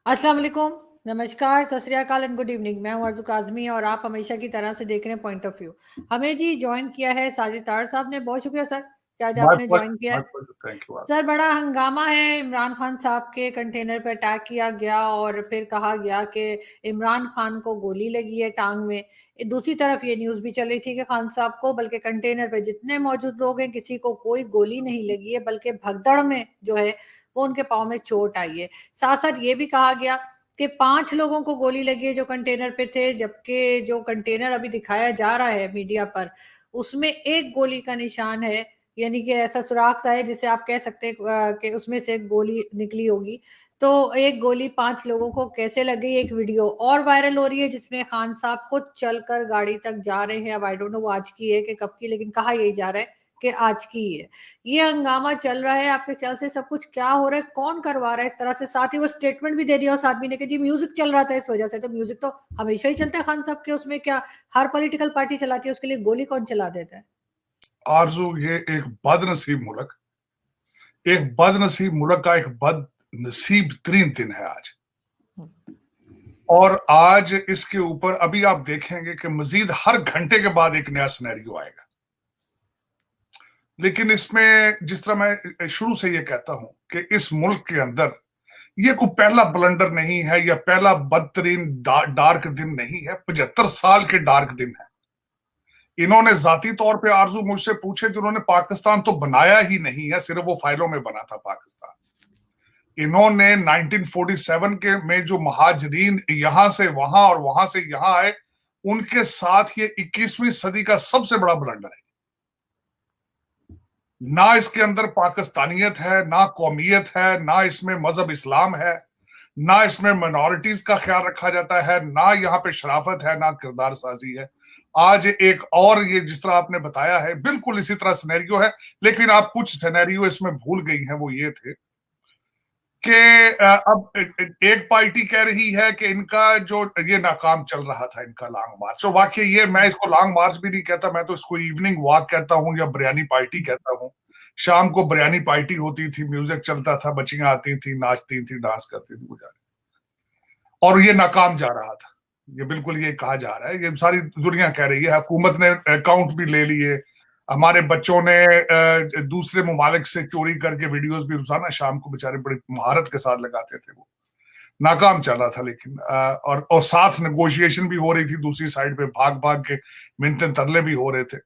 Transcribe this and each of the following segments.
अस्सलाम वालेकुम, नमस्कार, सत श्री अकाल एंड गुड इवनिंग। मैं हूं अर्ज़ू काज़मी और आप हमेशा की तरह से देख रहे हैं पॉइंट ऑफ व्यू। हमें जी जॉइन किया है साजिद तार साहब ने, बहुत शुक्रिया सर कि आज My आपने pleasure. जॉइन किया My है। pleasure. Thank you. सर बड़ा हंगामा है, इमरान खान साहब के कंटेनर पर अटैक किया गया और फिर कहा गया कि इमरान खान को गोली लगी है टांग में। दूसरी तरफ ये न्यूज़ भी चल रही थी कि खान साहब को, बल्कि कंटेनर पे जितने मौजूद लोग हैं किसी को कोई गोली नहीं लगी है, बल्कि भगदड़ में जो है वो उनके पाँव में चोट आई है। साथ साथ ये भी कहा गया कि 5 लोगों को गोली लगी है जो कंटेनर पे थे, जबकि जो कंटेनर अभी दिखाया जा रहा है मीडिया पर, उसमें 1 गोली का निशान है, यानी कि ऐसा सुराख सा है जिसे आप कह सकते हैं कि उसमें से गोली निकली होगी। तो 1 गोली 5 लोगों को कैसे लग गई, एक वीडियो और वायरल हो रही है जिसमें खान साहब खुद चलकर गाड़ी तक जा रहे हैं। अब आई डोंट नो वो आज की है कि कब की, लेकिन कहा यही जा रहा है कि आज की ही है। ये हंगामा चल रहा है, आपके ख्याल से सब कुछ क्या हो रहा है, कौन करवा रहा है इस तरह से? साथ ही वो स्टेटमेंट भी दे दिया उस आदमी ने कि जी म्यूजिक चल रहा था इस वजह से। तो म्यूजिक तो हमेशा ही चलता है खान साहब के, उसमें क्या हर पॉलिटिकल पार्टी चलाती है, उसके लिए गोली कौन चला देता है? आरजू, ये एक बदनसीब मुल्क का एक बदनसीब तरीन दिन है आज। और आज इसके ऊपर अभी आप देखेंगे कि मजीद हर घंटे के बाद एक नया सिनेरियो आएगा। लेकिन इसमें जिस तरह मैं शुरू से ये कहता हूं कि इस मुल्क के अंदर ये कोई पहला ब्लंडर नहीं है या पहला बदतरीन डार्क दिन नहीं है। 75 साल के डार्क दिन है। इन्होंने जाती तौर पे आरजू मुझसे पूछे, जिन्होंने पाकिस्तान तो बनाया ही नहीं है, सिर्फ वो फाइलों में बना था पाकिस्तान। इन्होंने 1947 के में जो महाजरीन यहां से वहां और वहां से यहां आए, उनके साथ ये 21वीं सदी का सबसे बड़ा ब्लंडर है। ना इसके अंदर पाकिस्तानियत है, ना कौमियत है, ना इसमें मजहब इस्लाम है, ना इसमें माइनॉरिटीज का ख्याल रखा जाता है, ना यहाँ पे शराफत है, ना किरदार साजी है। आज एक और ये जिस तरह आपने बताया है बिल्कुल इसी तरह सिनेरियो है। लेकिन आप कुछ सिनेरियो इसमें भूल गई हैं, वो ये थे कि अब एक पार्टी कह रही है कि इनका जो ये नाकाम चल रहा था, इनका लॉन्ग मार्च। तो वाकई ये, मैं इसको लॉन्ग मार्च भी नहीं कहता, मैं तो इसको इवनिंग वॉक कहता हूँ या बिरयानी पार्टी कहता हूँ। शाम को बिरयानी पार्टी होती थी, म्यूजिक चलता था, बच्चियां आती थी, नाचती थी, डांस करती थी, और ये नाकाम जा रहा था। ये बिल्कुल ये कहा जा रहा है, ये सारी दुनिया कह रही है। हुकूमत ने अकाउंट भी ले लिए, हमारे बच्चों ने दूसरे ममालिक से चोरी करके वीडियोस भी रोजाना शाम को बेचारे बड़ी महारत के साथ लगाते थे। वो नाकाम चल रहा था। लेकिन और साथ नेगोशिएशन भी हो रही थी, दूसरी साइड पे भाग भाग के मिन्नतें तरले भी हो रहे थे।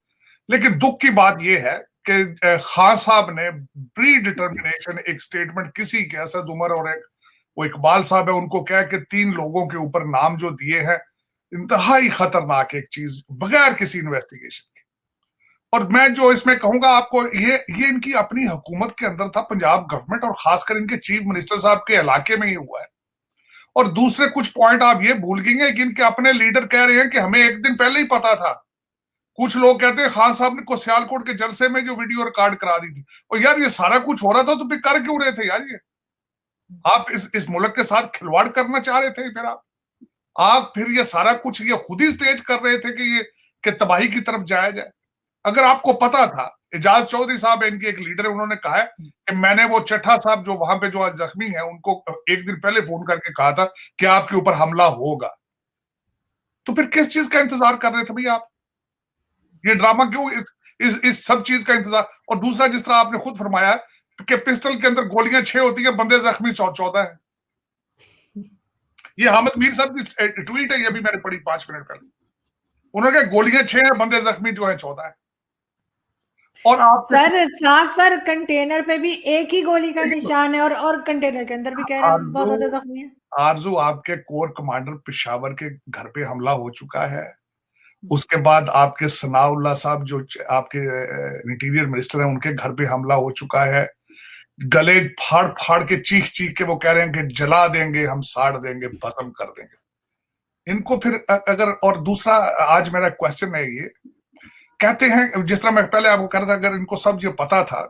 लेकिन दुख की बात यह है कि खान साहब ने प्री डिटर्मिनेशन एक स्टेटमेंट किसी के, असद उमर और एक वो इकबाल साहब है, उनको कह के 3 लोगों के ऊपर नाम जो दिए हैं, इंतहाई खतरनाक एक चीज, बगैर किसी इन्वेस्टिगेशन के। और मैं जो इसमें कहूंगा आपको, ये इनकी अपनी हुकूमत के अंदर था, पंजाब गवर्नमेंट और खासकर इनके चीफ मिनिस्टर साहब के इलाके में ही हुआ है। और दूसरे कुछ पॉइंट आप ये भूल गई हैं कि इनके अपने लीडर कह रहे हैं कि हमें एक दिन पहले ही पता था। कुछ लोग कहते हैं खान साहब ने को सियालकोट के जलसे में जो वीडियो रिकॉर्ड करा दी थी। और यार ये सारा कुछ हो रहा था तो फिर कर क्यों रहे थे यार? ये आप इस मुल्क के साथ खिलवाड़ करना चाह रहे थे। फिर आप फिर ये सारा कुछ ये खुद ही स्टेज कर रहे थे कि ये कि तबाही की तरफ जाया जाए। अगर आपको पता था, एजाज चौधरी साहब इनके एक लीडर है, उन्होंने कहा है कि मैंने वो चट्ठा साहब जो वहां पे जो आज जख्मी है, उनको एक दिन पहले फोन करके कहा था कि आपके ऊपर हमला होगा। तो फिर किस चीज का इंतजार कर रहे थे भैया आप? ये ड्रामा क्यों, इस सब चीज का इंतजार? और दूसरा, जिस तरह आपने खुद फरमाया कि पिस्टल के अंदर गोलियां 6 होती है, बंदे जख्मी 14 है। ये हामिद मीर साहब की ट्वीट है, ये भी मैंने पढ़ी 5 मिनट पहले। उन्होंने कहा गोलियां 6 है, बंदे जख्मी जो है 14 है। और आप सर कंटेनर पे भी एक ही गोली का निशान है और कंटेनर के अंदर भी कह रहे हैं बहुत ज्यादा जख्मी है। आरजू, आपके कोर कमांडर पेशावर के घर पे हमला हो चुका है। उसके बाद आपके सनाउल्लाह साहब जो आपके इंटीरियर मिनिस्टर हैं, उनके घर पे हमला हो चुका है। गले फाड़ फाड़ के चीख चीख के वो कह रहे हैं कि जला देंगे, हम साड़ देंगे, भस्म कर देंगे इनको। फिर अगर, और दूसरा आज मेरा क्वेश्चन है, ये कहते हैं, जिस तरह मैं पहले आपको कह रहा था, अगर इनको सब ये पता था,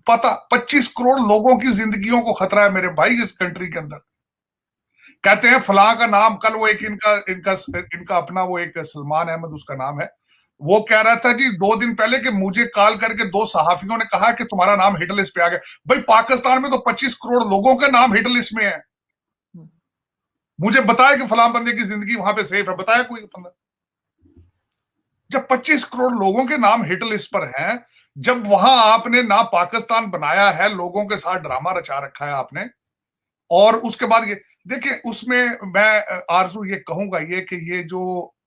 पता 25 करोड़ लोगों की जिंदगियों को खतरा है मेरे भाई इस कंट्री के अंदर। कहते हैं फलां का नाम, कल वो एक इनका इनका इनका अपना वो एक सलमान अहमद उसका नाम है, वो कह रहा था जी 2 दिन पहले कि मुझे कॉल करके 2 सहाफियों ने कहा कि तुम्हारा नाम हिट लिस्ट पे आ गया। भाई पाकिस्तान में तो 25 करोड़ लोगों का नाम हिट लिस्ट में है। मुझे बताया कि फलां बंदे की जिंदगी वहां पे सेफ है, बताया कोई बंदा? जब 25 करोड़ लोगों के नाम हिट लिस्ट पर हैं, जब वहां आपने ना पाकिस्तान बनाया है, लोगों के साथ ड्रामा रचा रखा है आपने, और उसके बाद ये देखिए, उसमें मैं आरजू ये कहूंगा ये कि ये जो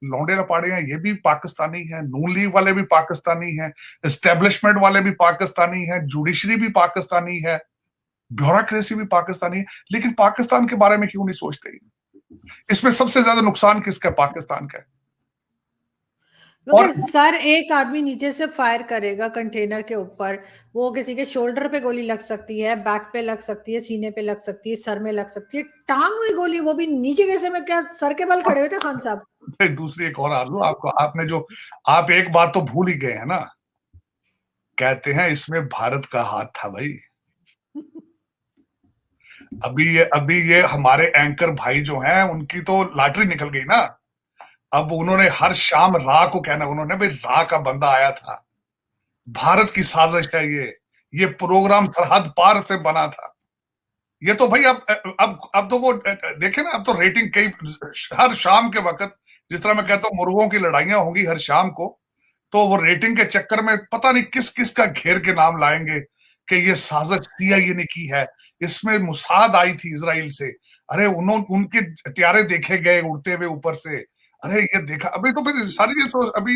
लौंडे लपाड़े हैं ये भी पाकिस्तानी हैं, नून लीग वाले भी पाकिस्तानी हैं, एस्टेब्लिशमेंट वाले भी पाकिस्तानी हैं, जुडिशरी भी पाकिस्तानी है, ब्यूरोक्रेसी भी पाकिस्तानी है, लेकिन पाकिस्तान के बारे में क्यों नहीं सोचते? इसमें सबसे ज्यादा नुकसान किसका? पाकिस्तान का है। क्योंकि और सर एक आदमी नीचे से फायर करेगा कंटेनर के ऊपर, वो किसी के शोल्डर पे गोली लग सकती है, बैक पे लग सकती है, सीने पे लग सकती है, सर में लग सकती है, टांग में गोली, वो भी नीचे कैसे में, क्या सर के बल खड़े हुए थे खान साहब? दूसरी एक और आलू आपको, आपने जो, आप एक बात तो भूल ही गए हैं ना, कहते हैं इसमें भारत का हाथ था भाई। अभी ये हमारे एंकर भाई जो हैं उनकी तो लॉटरी निकल गई ना। अब उन्होंने हर शाम रा को कहना, उन्होंने भाई रा का बंदा आया था, भारत की साजिश है ये प्रोग्राम सरहद पार से बना था। ये तो भाई अब तो वो देखे ना, अब तो रेटिंग कई हर शाम के वक्त, जिस तरह मैं कहता हूँ मुर्गों की लड़ाइयां होंगी हर शाम को, तो वो रेटिंग के चक्कर में पता नहीं किस किस का घेर के नाम लाएंगे कि ये साजिश सीआईए ने की है, इसमें मुसाद आई थी इजराइल से, अरे उन्होंने उनके हथियारे देखे गए उड़ते हुए ऊपर से, अरे ये देखा। अभी तो फिर सारी ये अभी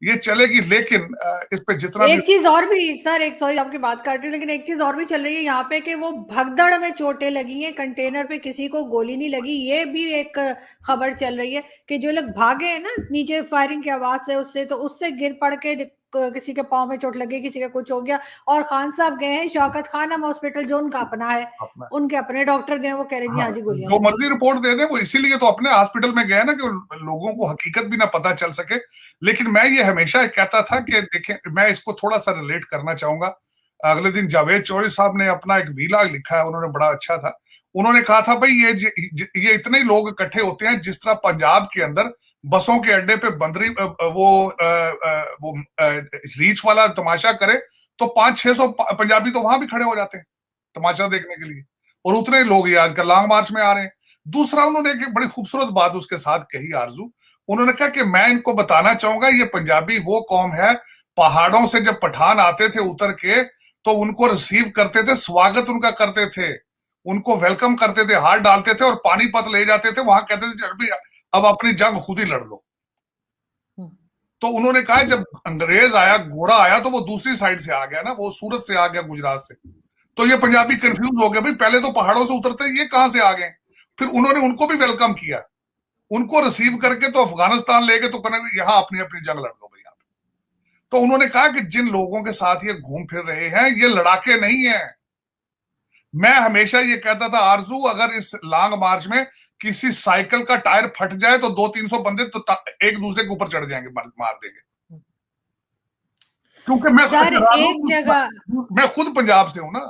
ये चलेगी, लेकिन इस पे जितना भी एक चीज और भी सर, एक सॉरी आपकी बात काट रही हूँ, लेकिन एक चीज और भी चल रही है यहाँ पे कि वो भगदड़ में चोटें लगी हैं, कंटेनर पे किसी को गोली नहीं लगी, ये भी एक खबर चल रही है कि जो लोग भागे हैं ना नीचे फायरिंग की आवाज से, उससे तो उससे गिर पड़ के किसी के पांव में चोट लगी, किसी का कुछ हो गया। और खान साहब गए हैं शौकत खानम हॉस्पिटल, जो उनका अपना है, अपना, उनके अपने डॉक्टर जो है वो कह रहे जी हाँ, हाँ जी गोलियां जो लगी। मर्जी रिपोर्ट दे दे, वो इसीलिए तो अपने हॉस्पिटल में गए ना कि लोगों को हकीकत भी ना पता चल सके। लेकिन मैं ये हमेशा कहता था कि देखें, मैं इसको थोड़ा सा रिलेट करना चाहूंगा। अगले दिन जावेद चौधरी साहब ने अपना एक वीलाग लिखा है, उन्होंने बड़ा अच्छा था। उन्होंने कहा था भाई ये इतने लोग इकट्ठे होते हैं जिस तरह पंजाब के अंदर बसों के अड्डे पे बंदरी वो रीच वाला तमाशा करे तो 500-600 पंजाबी तो वहां भी खड़े हो जाते हैं तमाशा देखने के लिए, और उतने लोग ही आजकल लॉन्ग मार्च में आ रहे हैं। दूसरा, उन्होंने एक बड़ी खूबसूरत बात उसके साथ कही आरजू, उन्होंने कहा कि मैं इनको बताना चाहूंगा ये पंजाबी वो कौम है, पहाड़ों से जब पठान आते थे उतर के तो उनको रिसीव करते थे, स्वागत उनका करते थे, उनको वेलकम करते थे, हाथ डालते थे और पानीपत ले जाते थे, वहां कहते थे अब अपनी जंग खुद ही लड़ लो। तो उन्होंने कहा जब अंग्रेज आया, गोरा आया, तो वो दूसरी साइड से आ गया ना, वो सूरत से आ गया, गुजरात से, तो ये पंजाबी कंफ्यूज हो गया, भाई पहले तो पहाड़ों से उतरते ये कहां से आ गए। फिर उन्होंने उनको भी वेलकम किया, उनको रिसीव करके तो अफगानिस्तान ले गए, तो कहने यहाँ अपनी अपनी जंग लड़ दो भैया। तो उन्होंने कहा कि जिन लोगों के साथ ये घूम फिर रहे हैं ये लड़ाके नहीं है। मैं हमेशा ये कहता था आरजू, अगर इस लॉन्ग मार्च में किसी साइकिल का टायर फट जाए तो 200-300 बंदे तो एक दूसरे के ऊपर चढ़ जाएंगे, मार देंगे। क्योंकि मैं सर एक जगह, मैं खुद पंजाब से हूं ना,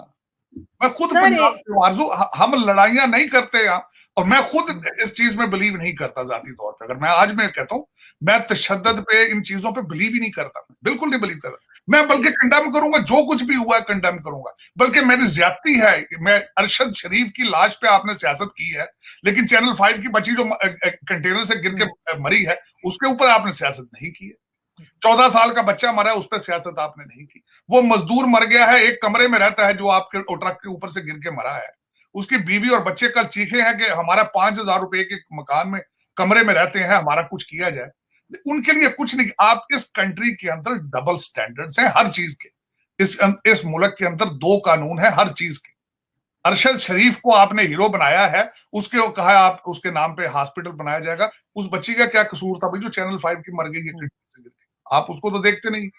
मैं खुद सर पंजाब से हूं आरजू, हम लड़ाइयां नहीं करते यहाँ, और मैं खुद इस चीज में बिलीव नहीं करता जाती तौर पे। अगर मैं आज मैं कहता हूं, मैं तशद्दुद पे, इन चीजों पे बिलीव ही नहीं करता, बिल्कुल नहीं बिलीव करता। मैं बल्कि कंडेम करूंगा, जो कुछ भी हुआ है कंडेम करूंगा, बल्कि मेरी ज्यादती है। मैं अरशद शरीफ की लाश पे आपने सियासत की है, लेकिन चैनल 5 की बच्ची जो कंटेनर से गिर के मरी है उसके ऊपर आपने सियासत नहीं की है। 14 साल का बच्चा मरा है, उस पर सियासत आपने नहीं की। वो मजदूर मर गया है, एक कमरे में रहता है, जो आपके ट्रक के ऊपर से गिर के मरा है, उसकी बीवी और बच्चे कल चीखे हैं कि हमारा 5,000 रुपए के मकान में कमरे में रहते हैं, हमारा कुछ किया जाए। उनके लिए कुछ नहीं। आप इस कंट्री के अंदर डबल स्टैंडर्ड्स हैं हर चीज के, इस मुल्क के अंदर 2 कानून है हर चीज के। अरशद शरीफ को आपने हीरो बनाया है, उसके कहा आप उसके नाम पे हॉस्पिटल बनाया जाएगा, उस बच्ची का क्या कसूर था भाई जो चैनल 5 की मर गई है? आप उसको तो देखते नहीं।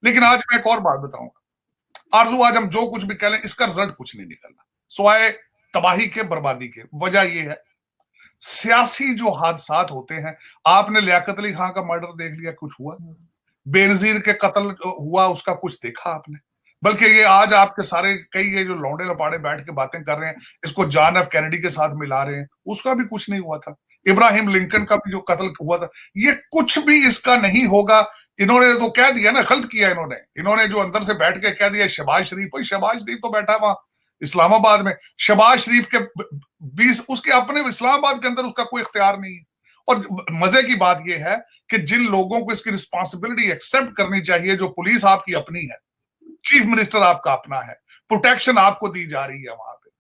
लेकिन आज मैं एक और बात बताऊंगा आरजू, आज हम जो कुछ भी कह लें इसका रिजल्ट कुछ नहीं निकलना, सिवाय तबाही के, बर्बादी के। वजह यह है सियासी जो हादसात होते हैं, आपने लियाकत अली खान का मर्डर देख लिया, कुछ हुआ? बेनजीर के कत्ल हुआ, उसका कुछ देखा आपने? बल्कि ये आज आपके सारे कई ये जो लौंडे लपाड़े बैठ के बातें कर रहे हैं, इसको जॉन एफ कैनेडी के साथ मिला रहे हैं, उसका भी कुछ नहीं हुआ था। इब्राहिम लिंकन का भी जो कत्ल हुआ था, ये कुछ भी इसका नहीं होगा। इन्होंने तो कह दिया ना, गलत किया इन्होंने जो अंदर से बैठ के कह दिया शहबाज शरीफ, भाई शहबाज शरीफ तो बैठा वहां इस्लामाबाद में शहबाज शरीफ के 20 उसके अपने इस्लामाबाद के अंदर उसका कोई इख्तियार नहीं है। और मजे की बात यह है कि जिन लोगों को इसकी रिस्पॉन्सिबिलिटी एक्सेप्ट करनी चाहिए, जो पुलिस आपकी अपनी है, चीफ मिनिस्टर आपका अपना है, प्रोटेक्शन आपको दी जा रही है वहां पे,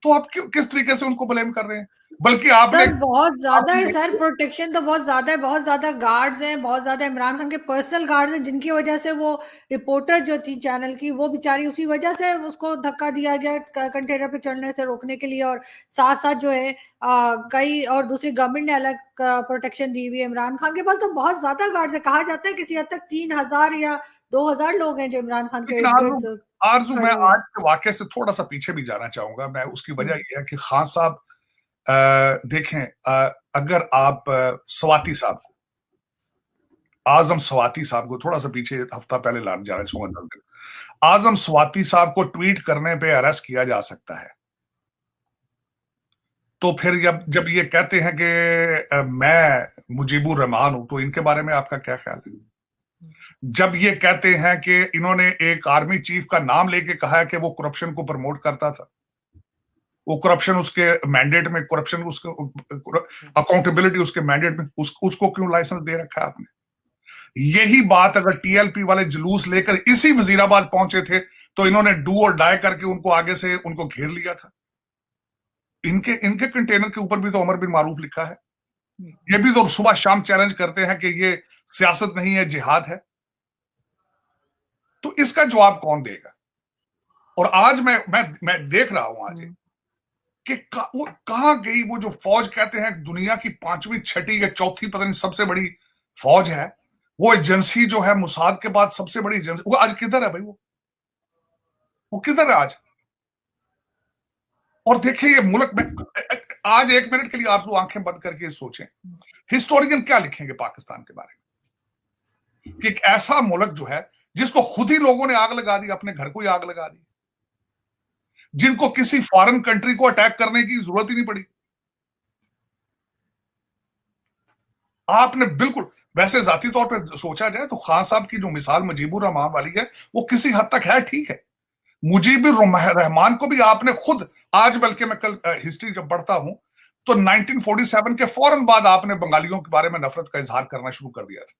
तो आप क्यों किस तरीके से उनको ब्लेम कर रहे हैं? बल्कि आपने सर बहुत ज्यादा है सर, प्रोटेक्शन तो बहुत ज्यादा है, बहुत ज्यादा गार्ड्स हैं, बहुत ज्यादा इमरान खान के पर्सनल गार्ड्स हैं, जिनकी वजह से वो रिपोर्टर जो थी चैनल की, वो बेचारी उसी वजह से उसको धक्का दिया गया कंटेनर पे चढ़ने से रोकने के लिए। और साथ साथ जो है कई और दूसरी गवर्नमेंट ने अलग प्रोटेक्शन दी हुई है। इमरान खान के पास तो बहुत ज्यादा गार्ड्स है, कहा जाता है किसी हद तक 3,000 या 2,000 लोग हैं जो इमरान खान के लेकिन इर्द आरजू गिर्द आरजू मैं खड़े हुए आज हैं। के वाकये से थोड़ा सा पीछे भी जाना चाहूंगा। मैं उसकी वजह हम्म। यह है कि खान साहब देखें, अगर आप स्वाति साहब को, आजम स्वाति साहब को थोड़ा सा पीछे हफ्ता पहले लाने जाना चाहूंगा 10 दिन, आजम स्वाति साहब को ट्वीट करने पे अरेस्ट किया जा सकता है, तो फिर जब ये कहते हैं कि मैं मुजीबुर रहमान हूं, तो इनके बारे में आपका क्या ख्याल है? जब ये कहते हैं कि इन्होंने एक आर्मी चीफ का नाम लेके कहा है कि वो करप्शन को प्रमोट करता था, वो करप्शन उसके मैंडेट में, करप्शन उसके अकाउंटेबिलिटी उसके मैंडेट में, उसको क्यों लाइसेंस दे रखा है आपने? यही बात अगर टीएलपी वाले जुलूस लेकर इसी वजीराबाद पहुंचे थे, तो इन्होंने डू और डाई करके उनको आगे से उनको घेर लिया था। इनके इनके कंटेनर के ऊपर भी तो उमर बिन मारूफ लिखा है। ये भी तो सुबह शाम चैलेंज करते हैं कि ये सियासत नहीं है, जिहाद है। तो इसका जवाब कौन देगा? और आज मैं देख रहा हूं आज कि वो कहां गई वो जो फौज कहते हैं दुनिया की 5वीं 6ठी या 4थी पता नहीं सबसे बड़ी फौज है, वो एजेंसी जो है मुसाद के बाद सबसे बड़ी एजेंसी, वो आज किधर है भाई? वो किधर है आज? और देखिए ये मुल्क में आज 1 मिनट के लिए आरजू आंखें बंद करके सोचें, हिस्टोरियन क्या लिखेंगे पाकिस्तान के बारे में कि एक ऐसा मुल्क जो है जिसको खुद ही लोगों ने आग लगा दी, अपने घर को ही आग लगा दी, जिनको किसी फॉरेन कंट्री को अटैक करने की जरूरत ही नहीं पड़ी। आपने बिल्कुल, वैसे जाती तौर पे सोचा जाए तो खान साहब की जो मिसाल मुजीबुर रहमान वाली है, वो किसी हद तक है, ठीक है। मुजीबुर रहमान को भी आपने खुद, आज बल्कि मैं कल हिस्ट्री जब पढ़ता हूं तो 1947 के फौरन बाद आपने बंगालियों के बारे में नफरत का इजहार करना शुरू कर दिया था।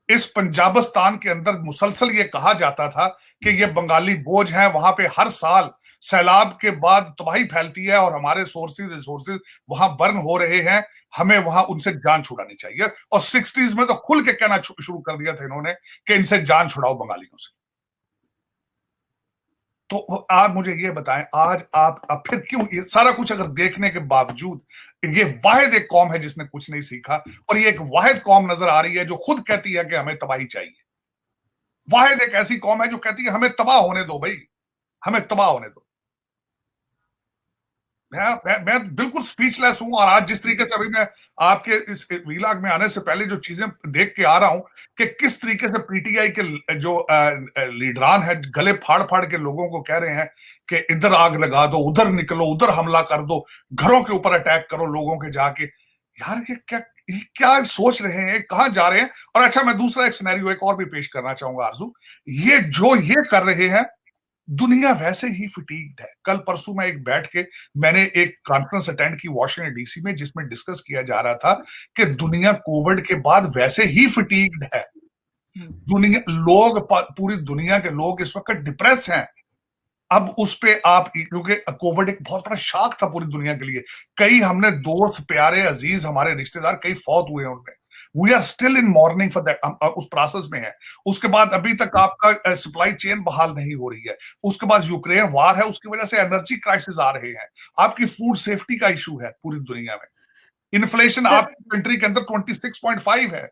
इस पंजाबिस्तान के अंदर मुसलसल ये कहा जाता था कि ये बंगाली बोझ हैं, वहां पे हर साल सैलाब के बाद तबाही फैलती है और हमारे सोर्सेज रिसोर्सेज वहां बर्न हो रहे हैं, हमें वहां उनसे जान छुड़ानी चाहिए। और 60s में तो खुल के कहना शुरू कर दिया था इन्होंने कि इनसे जान छुड़ाओ बंगालियों से। तो आप मुझे ये बताएं, आज आप अब फिर क्यों ये सारा कुछ अगर देखने के बावजूद ये वाहिद एक कौम है जिसने कुछ नहीं सीखा, और ये एक वाहिद कौम नजर आ रही है जो खुद कहती है कि हमें तबाही चाहिए। वाहिद एक ऐसी कौम है जो कहती है हमें तबाह होने दो भाई, हमें तबाह होने दो। मैं बिल्कुल स्पीचलेस हूं। और आज जिस तरीके से अभी मैं आपके इस वीलाग में आने से पहले जो चीजें देख के आ रहा हूं कि किस तरीके से पीटीआई के जो लीडरान है गले फाड़ फाड़ के लोगों को कह रहे हैं कि इधर आग लगा दो, उधर निकलो, उधर हमला कर दो, घरों के ऊपर अटैक करो लोगों के जाके। यार क्या क्या सोच रहे हैं, कहां जा रहे हैं? और अच्छा, मैं दूसरा एक सिनेरियो एक और भी पेश करना चाहूंगा आरजू। ये जो ये कर रहे हैं, दुनिया वैसे ही फिटीग्ड है। कल परसों में एक बैठ के मैंने एक कॉन्फ्रेंस अटेंड की वॉशिंगटन डीसी में, जिसमें डिस्कस किया जा रहा था कि दुनिया कोविड के बाद वैसे ही फिटीग्ड है। दुनिया लोग, पूरी दुनिया के लोग इस वक्त डिप्रेस हैं। अब उस पे आप, क्योंकि कोविड एक बहुत बड़ा शॉक था पूरी दुनिया के लिए, कई हमने दोस्त, प्यारे, अजीज, हमारे रिश्तेदार कई फौत हुए हैं उनमें। We are still in mourning for that, उस प्रोसेस में है। उसके बाद अभी तक आपका सप्लाई चेन बहाल नहीं हो रही है। उसके बाद यूक्रेन वार है, उसकी वजह से एनर्जी क्राइसिस आ रहे हैं। आपकी फूड सेफ्टी का इशू है पूरी दुनिया में। इन्फ्लेशन सर आपकी कंट्री के अंदर 26.5 है,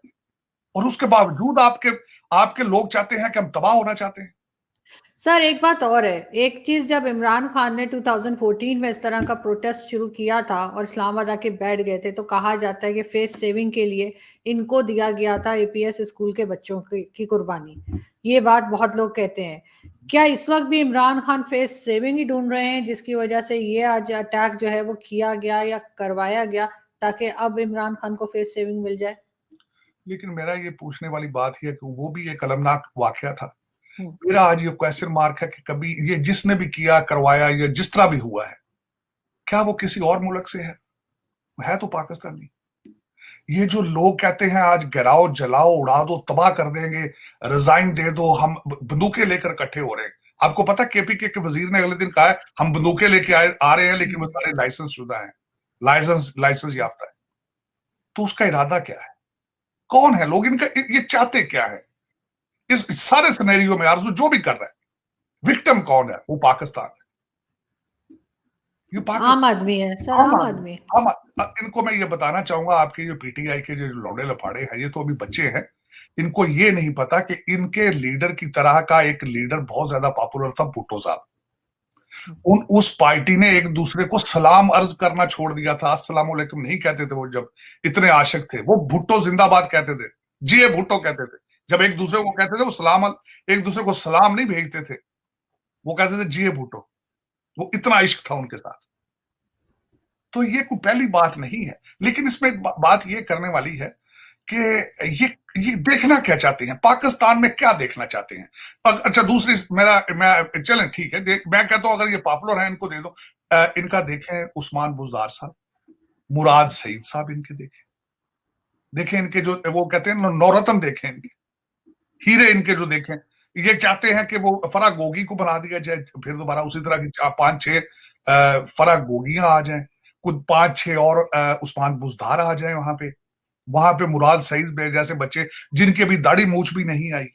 और उसके बावजूद आपके आपके लोग चाहते हैं कि हम तबाह होना चाहते हैं। सर एक बात और है, एक चीज, जब इमरान खान ने 2014 में इस तरह का प्रोटेस्ट शुरू किया था और इस्लामाबाद आके बैठ गए थे, तो कहा जाता है कि फेस सेविंग के लिए इनको दिया गया था एपीएस स्कूल के बच्चों की कुर्बानी। ये बात बहुत लोग कहते हैं। क्या इस वक्त भी इमरान खान फेस सेविंग ही ढूंढ रहे हैं, जिसकी वजह से ये आज अटैक जो है वो किया गया या करवाया गया, ताकि अब इमरान खान को फेस सेविंग मिल जाए? लेकिन मेरा ये पूछने वाली बात है कि वो भी एक अलमनाक वाकया था। मेरा आज ये क्वेश्चन मार्क है कि कभी ये जिसने भी किया करवाया या जिस तरह भी हुआ है, क्या वो किसी और मुल्क से है तो पाकिस्तानी। ये जो लोग कहते हैं आज गिराओ जलाओ उड़ा दो तबाह कर देंगे, रिजाइन दे दो, हम बंदूकें लेकर इकट्ठे हो रहे हैं। आपको पता केपीके के वजीर ने अगले दिन कहा है हम बंदूकें लेके आ रहे हैं, लेकिन वो सारे लाइसेंस शुदा है, लाइसेंस याफ्ता है। तो उसका इरादा क्या है, कौन है लोग, इनका ये चाहते क्या है इस सारे सिनेरियो में? आरजू जो भी कर रहा है, विक्टिम कौन है? वो पाकिस्तान है। ये आम आदमी है सर, आम आदमी। हम इनको मैं ये बताना चाहूंगा, आपके ये पीटीआई के जो लौड़े लफाड़े हैं, ये तो अभी बच्चे हैं, इनको ये नहीं पता कि इनके लीडर की तरह का एक लीडर बहुत ज्यादा पॉपुलर था, भुट्टो साहब। उस पार्टी ने एक दूसरे को सलाम अर्ज करना छोड़ दिया था, अस्सलाम वालेकुम नहीं कहते थे वो, जब इतने आशिक थे वो भुट्टो जिंदाबाद कहते थे, जिए भुट्टो कहते थे। जब एक दूसरे को कहते थे वो सलाम, एक दूसरे को सलाम नहीं भेजते थे, वो कहते थे जिए भुट्टो। वो इतना इश्क था उनके साथ। तो ये कोई पहली बात नहीं है, लेकिन इसमें एक बात ये करने वाली है कि ये देखना क्या चाहते हैं, पाकिस्तान में क्या देखना चाहते हैं। अच्छा दूसरी मैं चलें ठीक है, मैं कहता हूं अगर ये पॉपुलर है इनको दे दो। इनका देखें उस्मान बुजदार साहब, मुराद सईद साहब, इनके देखें इनके जो वो कहते हैं नौरतन, देखें इनके हीरे, इनके जो देखें। ये चाहते हैं कि वो फराह गोगी को बना दिया जाए फिर दोबारा उसी तरह की 5-6 फराह गोगियां आ जाएं, कुछ 5-6 और उस्मान बुजदार आ जाए वहां पे मुराद सईद जैसे बच्चे जिनके भी दाढ़ी मूछ भी नहीं आई,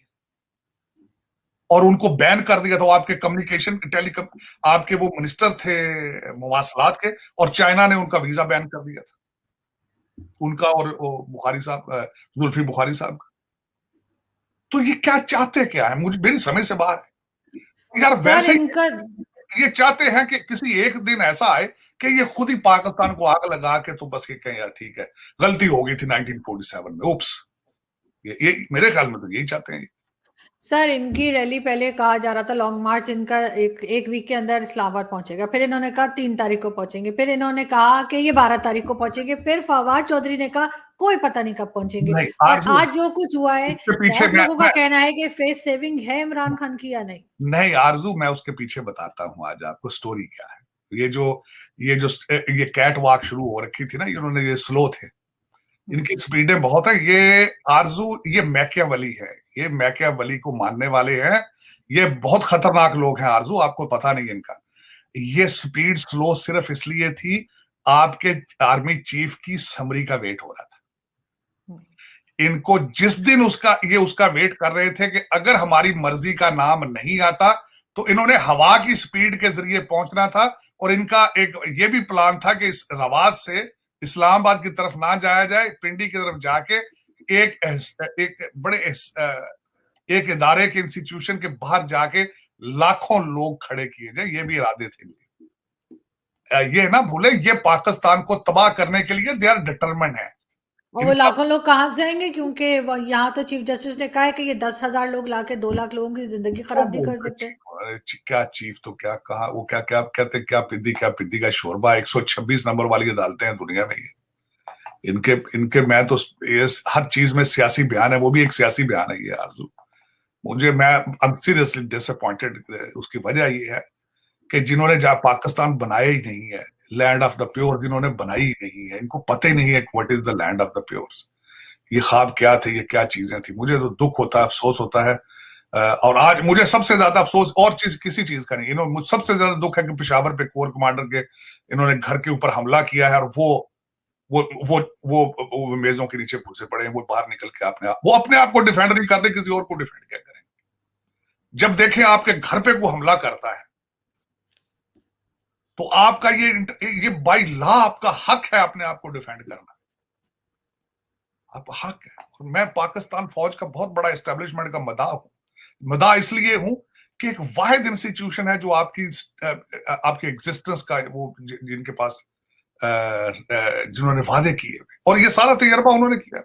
और उनको बैन कर दिया था। आपके कम्युनिकेशन टेलीकॉम आपके वो मिनिस्टर थे मवासलात के, और चाइना ने उनका वीजा बैन कर दिया था, उनका और बुखारी साहब, जुल्फी बुखारी साहब का। तो ये क्या चाहते क्या है, मुझे मेरी समझ से बाहर है यार। वैसे इनका ये चाहते हैं कि किसी एक दिन ऐसा आए कि ये खुद ही पाकिस्तान को आग लगा के तो बस ये कहें यार ठीक है गलती हो गई थी 1947 में, उप्स। ये मेरे ख्याल में तो यही चाहते हैं। सर इनकी रैली पहले कहा जा रहा था लॉन्ग मार्च इनका एक वीक के अंदर इस्लामाबाद पहुंचेगा, फिर इन्होंने कहा 3 तारीख को पहुंचेंगे, फिर इन्होंने कहा कि ये 12 तारीख को पहुंचेंगे, फिर फवाद चौधरी ने कहा कोई पता नहीं कब पहुंचेंगे। और आज जो कुछ हुआ है, पीछे बहुत लोगों का कहना है कि फेस सेविंग है इमरान खान की या नहीं। नहीं आरजू, मैं उसके पीछे बताता हूँ आज आपको स्टोरी क्या है। ये कैट वॉक शुरू हो रखी थी ना, इन्होंने ये स्लो थे, इनकी स्पीडें बहुत है। ये आरजू ये मैकियावली है, ये मैकियावली को मानने वाले हैं, ये बहुत खतरनाक लोग हैं आरजू, आपको पता नहीं इनका। ये स्पीड स्लो सिर्फ इसलिए थी आपके आर्मी चीफ की समरी का वेट हो रहा था। इनको जिस दिन उसका वेट कर रहे थे कि अगर हमारी मर्जी का नाम नहीं आता तो इन्होंने हवा की स्पीड के जरिए पहुंचना था, और इनका एक ये भी प्लान था कि इस रवाद से इस्लामाबाद की तरफ ना जाया जाए, पिंडी की तरफ जाके एक बड़े एक इदारे के इंस्टीट्यूशन के बाहर जाके लाखों लोग खड़े किए जाए, ये भी इरादे थे। ये ना भूले, ये पाकिस्तान को तबाह करने के लिए दे आर डिटरमिन्ड है। और वो लाखों लोग कहाँ से आएंगे, क्योंकि यहाँ तो चीफ जस्टिस ने कहा है कि ये 10,000 लोग लाके 2 लाख लोगों की जिंदगी खराब नहीं कर सकते। क्या चीफ तो क्या कहा, वो क्या क्या कहते, क्या पिद्दी का शोरबा। 126 नंबर वाली अदालतें हैं दुनिया में ये इनके मैं तो ये हर चीज में सियासी बयान है, वो भी एक सियासी बयान है ये आरजू। मैं सीरियसली डिसअपॉइंटेड। उसकी वजह ये है कि जिन्होंने पाकिस्तान बनाया ही नहीं है, लैंड ऑफ द प्योर जिन्होंने बनाई ही नहीं है, इनको पता ही नहीं है what is the land of the pure. ये ख्वाब क्या थे, ये क्या चीजें थी। मुझे तो दुख होता है, अफसोस होता है। और आज मुझे सबसे ज्यादा अफसोस और किसी चीज का नहीं, इन्होंने सबसे ज्यादा दुख है कि पेशावर पे कोर कमांडर के इन्होंने घर के ऊपर हमला किया है, और वो मेजों के नीचे घुसे पड़े हैं। वो बाहर निकल के अपने आप को डिफेंड नहीं कर रहे, किसी और को डिफेंड क्या करें। जब देखें आपके घर पे कोई हमला करता है तो आपका ये बाई लॉ आपका हक है अपने आप को डिफेंड करना, आपका हक है। और मैं पाकिस्तान फौज का बहुत बड़ा एस्टेब्लिशमेंट का मदाह इसलिए हूं कि एक वाहिद इंस्टीट्यूशन है जो आपके एग्जिस्टेंस का वो जिनके पास जिन्होंने वादे किए, और ये सारा तजर्बा उन्होंने किया।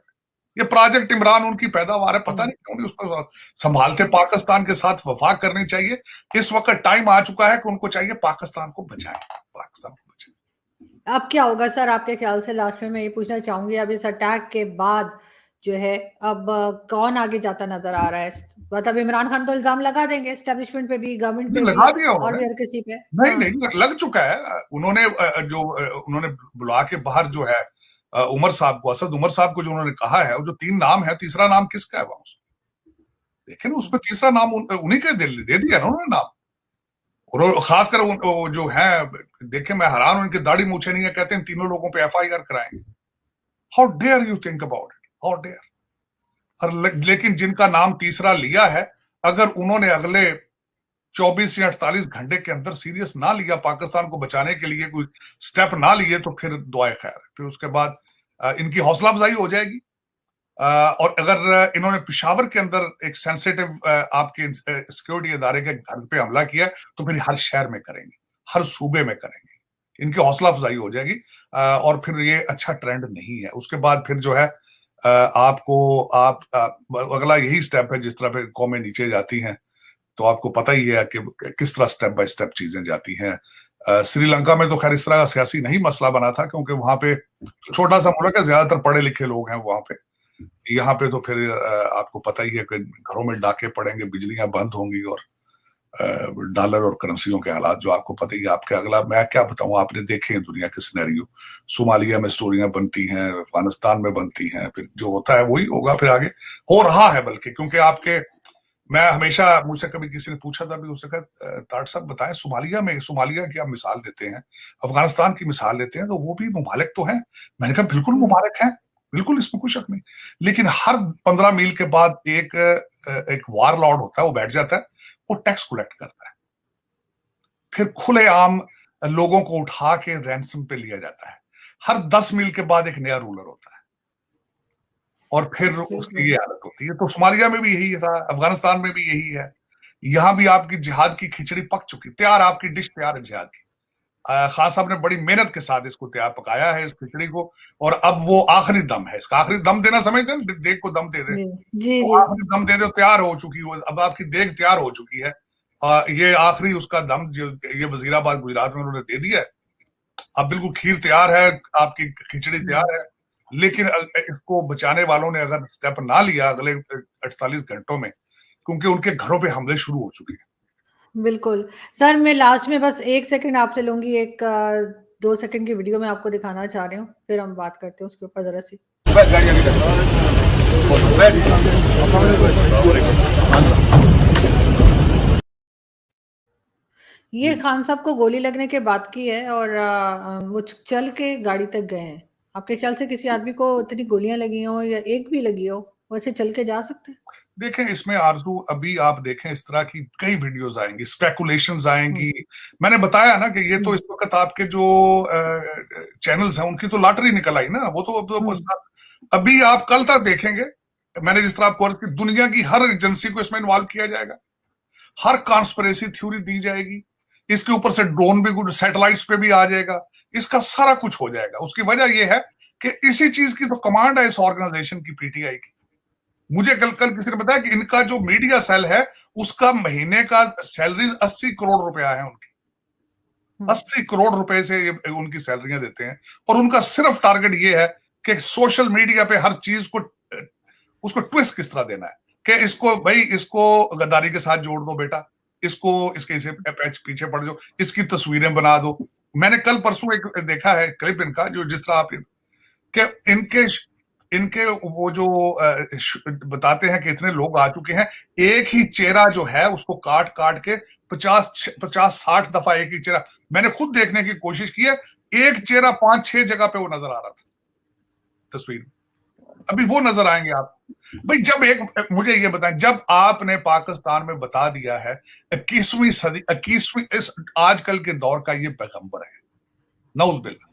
ये प्रोजेक्ट इमरान उनकी पैदावार है, पता नहीं क्यों नहीं उसको संभालते। पाकिस्तान के साथ वफाक करनी चाहिए। इस वक्त टाइम आ चुका है कि उनको चाहिए पाकिस्तान को बचाएं, पाकिस्तान को बचाएं। अब क्या होगा सर आपके ख्याल से? लास्ट में मैं ये पूछना चाहूंगी, अब इस अटैक के बाद जो है अब कौन आगे जाता नजर आ रहा है? मतलब इमरान खान तो इल्जाम लगा देंगे एस्टेब्लिशमेंट पे भी, गवर्नमेंट पे भी लगा दिया और उन्होंने। भी हर किसी पे। नहीं हाँ। नहीं, लग चुका है। उन्होंने उन्होंने बुला के बाहर जो है उमर साहब को, असद उमर साहब को जो उन्होंने कहा है, वो जो 3 नाम है, तीसरा नाम किसका है वहां उसमें? लेकिन उसमें तीसरा नाम उन्हीं के दे दिया ना उन्होंने नाम। और खासकर वो जो है, देखे मैं हैरान हूं, उनकी दाढ़ी मूछे नहीं है, कहते हैं तीनों लोगों पे एफआईआर कराएंगे। How dare you think about it, how dare. और लेकिन जिनका नाम तीसरा लिया है, अगर उन्होंने अगले 24 या 48 घंटे के अंदर सीरियस ना लिया, पाकिस्तान को बचाने के लिए कोई स्टेप ना लिए, तो फिर दुआए खैर। फिर उसके बाद इनकी हौसला अफजाई हो जाएगी। और अगर इन्होंने पिशावर के अंदर एक सेंसिटिव आपके सिक्योरिटी इदारे के घर पे हमला किया, तो फिर हर शहर में करेंगे, हर सूबे में करेंगे। इनकी हौसला अफजाई हो जाएगी और फिर ये अच्छा ट्रेंड नहीं है। उसके बाद फिर जो है आपको अगला यही स्टेप है। जिस तरह पे कौमें नीचे जाती हैं, तो आपको पता ही है कि किस तरह स्टेप बाय स्टेप चीजें जाती हैं। श्रीलंका में तो खैर इस तरह का सियासी नहीं मसला बना था, क्योंकि वहां पे छोटा सा मुल्क है, ज्यादातर पढ़े लिखे लोग हैं वहां पे। यहाँ पे तो फिर आपको पता ही है कि घरों में डाके पड़ेंगे, बिजलियां बंद होंगी, और डॉलर और करेंसियों के हालात जो आपको पता ही है। आपके अगला मैं क्या बताऊं, आपने देखे हैं दुनिया के सिनेरियो। सोमालिया में स्टोरियां बनती हैं, अफगानिस्तान में बनती हैं, फिर जो होता है वही होगा फिर आगे। हो रहा है बल्कि, क्योंकि आपके, मैं हमेशा, मुझसे कभी किसी ने पूछा था भी, उसने कहा ताट साहब बताएं, सोमालिया की आप मिसाल देते हैं, अफगानिस्तान की मिसाल लेते हैं, तो वो भी मुमालिक तो हैं। मैंने कहा बिल्कुल मुबारक हैं, बिल्कुल, इसमें कोई शक नहीं। लेकिन हर 15 मील के बाद एक वार लॉर्ड होता है, वो बैठ जाता है, वो टैक्स कलेक्ट करता है, फिर खुलेआम लोगों को उठा के रैंसम पे लिया जाता है। हर 10 मील के बाद एक नया रूलर होता है, और फिर उसकी ये हालत होती है। तो सोमालिया में भी यही था, अफगानिस्तान में भी यही है। यहां भी आपकी जिहाद की खिचड़ी पक चुकी, तैयार, आपकी डिश तैयार है जिहाद की। खान साहब ने बड़ी मेहनत के साथ इसको तैयार पकाया है, इस खिचड़ी को। और अब वो आखिरी दम है, इसका आखिरी दम देना समझते हैं, देग को दम दे दे, जी जी तो जी। आखिरी दम दे दे, तैयार हो चुकी हो, अब आपकी देग तैयार हो चुकी है। ये आखिरी उसका दम जो ये वजीराबाद गुजरात में उन्होंने दे दिया है। अब बिल्कुल खीर तैयार है, आपकी खिचड़ी तैयार है। लेकिन इसको बचाने वालों ने अगर स्टेप ना लिया अगले 48 घंटों में, क्योंकि उनके घरों पे हमले शुरू हो चुके हैं। बिल्कुल। सर मैं लास्ट में बस 1 सेकंड आपसे लूँगी, 2 सेकंड की वीडियो मैं आपको दिखाना चाह रही हूँ, फिर हम बात करते हैं उसके ऊपर ज़रा-सी। ये खान साहब को गोली लगने के बाद की है, और वो चल के गाड़ी तक गए हैं। आपके ख्याल से किसी आदमी को इतनी गोलियां लगी हो या एक भी लगी हो, वैसे चल के जा सकते हैं? देखें, इसमें आरजू, अभी आप देखें इस तरह की कई वीडियोस आएंगी, स्पेकुलेशंस आएंगी। मैंने बताया ना कि ये तो इस वक्त आपके जो चैनल्स हैं उनकी तो लॉटरी निकल आई ना। वो तो अभी आप कल तक देखेंगे, मैंने जिस तरह आपको अर्ज की, दुनिया की हर एजेंसी को इसमें इन्वॉल्व किया जाएगा, हर कॉन्स्पिरेसी थ्योरी दी जाएगी, इसके ऊपर से ड्रोन भी, कुछ सैटेलाइट्स पे भी आ जाएगा, इसका सारा कुछ हो जाएगा। उसकी वजह यह है कि इसी चीज की तो कमांड है इस ऑर्गेनाइजेशन की, पीटीआई की। मुझे कल कल किसी ने बताया कि इनका जो मीडिया सेल है, उसका महीने का सैलरीज 80 करोड़ रुपया है उनकी। 80 करोड़ रुपए से ये उनकी सैलरियां देते हैं, और उनका सिर्फ टारगेट ये है कि सोशल मीडिया पे हर चीज को, उसको ट्विस्ट किस तरह देना है, कि इसको भाई, इसको गद्दारी के साथ जोड़ दो बेटा, इसको इसके इसे पीछे पड़ जाओ, इसकी तस्वीरें बना दो। मैंने कल परसों एक देखा है क्लिप इनका, जो जिस तरह आप कि इनके इनके वो जो बताते हैं कि इतने लोग आ चुके हैं, एक ही चेहरा जो है उसको काट काट के 50-60 दफा एक ही चेहरा, मैंने खुद देखने की कोशिश की है, एक चेहरा 5-6 जगह पे वो नजर आ रहा था तस्वीर में। अभी वो नजर आएंगे आप भाई, जब एक, मुझे ये बताएं, जब आपने पाकिस्तान में बता दिया है 21वीं सदी, 21वीं इस आजकल के दौर का ये पैगंबर है, नौज़बिल्लाह,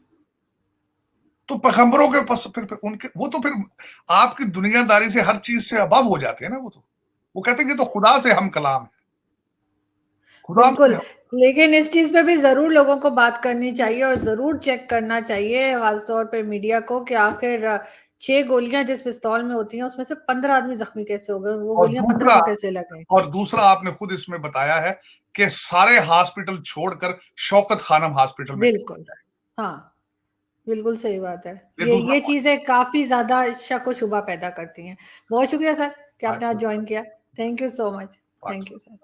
तो पैगंबरों के पास फिर उनके, वो तो फिर आपकी दुनियादारी से हर चीज से अबव हो जाते हैं ना। वो कहते हैं कि तो खुदा से हम कलाम है, खुदा बिल्कुल, लेकिन इस चीज़ पे भी ज़रूर लोगों को बात करनी चाहिए और ज़रूर चेक करना चाहिए, ख़ास तौर पे मीडिया को, कि आखिर 6 गोलियाँ जिस पिस्तौल में होती हैं, उसमें से 15 आदमी ज़ख्मी कैसे हो गए? वो और गोलियाँ 15 दूसरा को कैसे लग गई? और दूसरा आपने खुद इसमें बताया है कि सारे हॉस्पिटल छोड़कर शौकत खानम हॉस्पिटल में, बिल्कुल, हाँ, बिल्कुल सही बात है। ये ये दूसरा ये चीज़ें काफ़ी ज़्यादा शक व शुबा पैदा करती हैं। बहुत शुक्रिया सर कि आपने आज पॉइंट। जॉइन किया। Thank you so much. Thank Pakistan. You sir.